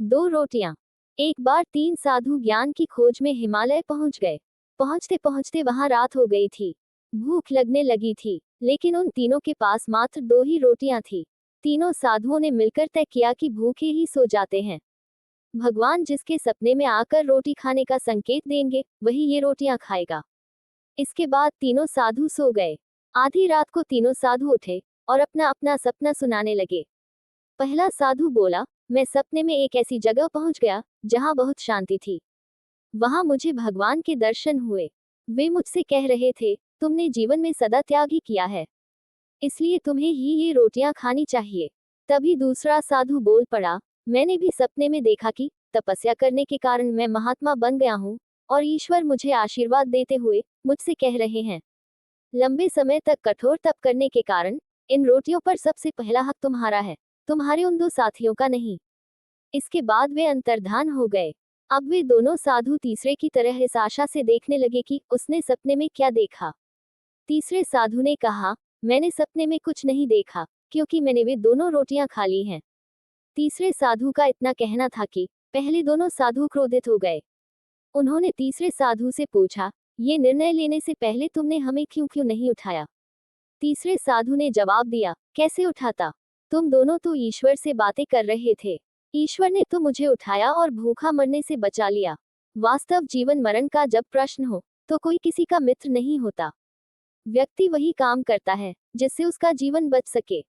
दो रोटियां। एक बार 3 साधु ज्ञान की खोज में हिमालय पहुंच गए। पहुंचते पहुंचते वहां रात हो गई थी। भूख लगने लगी थी, लेकिन उन तीनों के पास मात्र 2 ही रोटियां थी। तीनों साधुओं ने मिलकर तय किया कि भूखे ही सो जाते हैं। भगवान जिसके सपने में आकर रोटी खाने का संकेत देंगे, वही ये रोटियां खाएगा। इसके बाद तीनों साधु सो गए। आधी रात को तीनों साधु उठे और अपना अपना सपना सुनाने लगे। पहला साधु बोला, मैं सपने में एक ऐसी जगह पहुंच गया जहां बहुत शांति थी। वहां मुझे भगवान के दर्शन हुए। वे मुझसे कह रहे थे, तुमने जीवन में सदा त्याग ही किया है, इसलिए तुम्हें ही ये रोटियां खानी चाहिए। तभी दूसरा साधु बोल पड़ा, मैंने भी सपने में देखा कि तपस्या करने के कारण मैं महात्मा बन गया हूँ और ईश्वर मुझे आशीर्वाद देते हुए मुझसे कह रहे हैं, लंबे समय तक कठोर तप करने के कारण इन रोटियों पर सबसे पहला हक तुम्हारा है, तुम्हारे उन 2 साथियों का नहीं। इसके बाद वे अंतर्धान हो गए। अब वे दोनों साधु तीसरे की तरह इस आशा से देखने लगे कि उसने सपने में क्या देखा। तीसरे साधु ने कहा, मैंने सपने में कुछ नहीं देखा, क्योंकि मैंने वे दोनों रोटियां खा ली हैं। तीसरे साधु का इतना कहना था कि पहले दोनों साधु क्रोधित हो गए। उन्होंने तीसरे साधु से पूछा, ये निर्णय लेने से पहले तुमने हमें क्यों क्यों नहीं उठाया? तीसरे साधु ने जवाब दिया, कैसे उठाता? तुम दोनों तो ईश्वर से बातें कर रहे थे। ईश्वर ने तो मुझे उठाया और भूखा मरने से बचा लिया। वास्तव जीवन मरण का जब प्रश्न हो, तो कोई किसी का मित्र नहीं होता। व्यक्ति वही काम करता है जिससे उसका जीवन बच सके।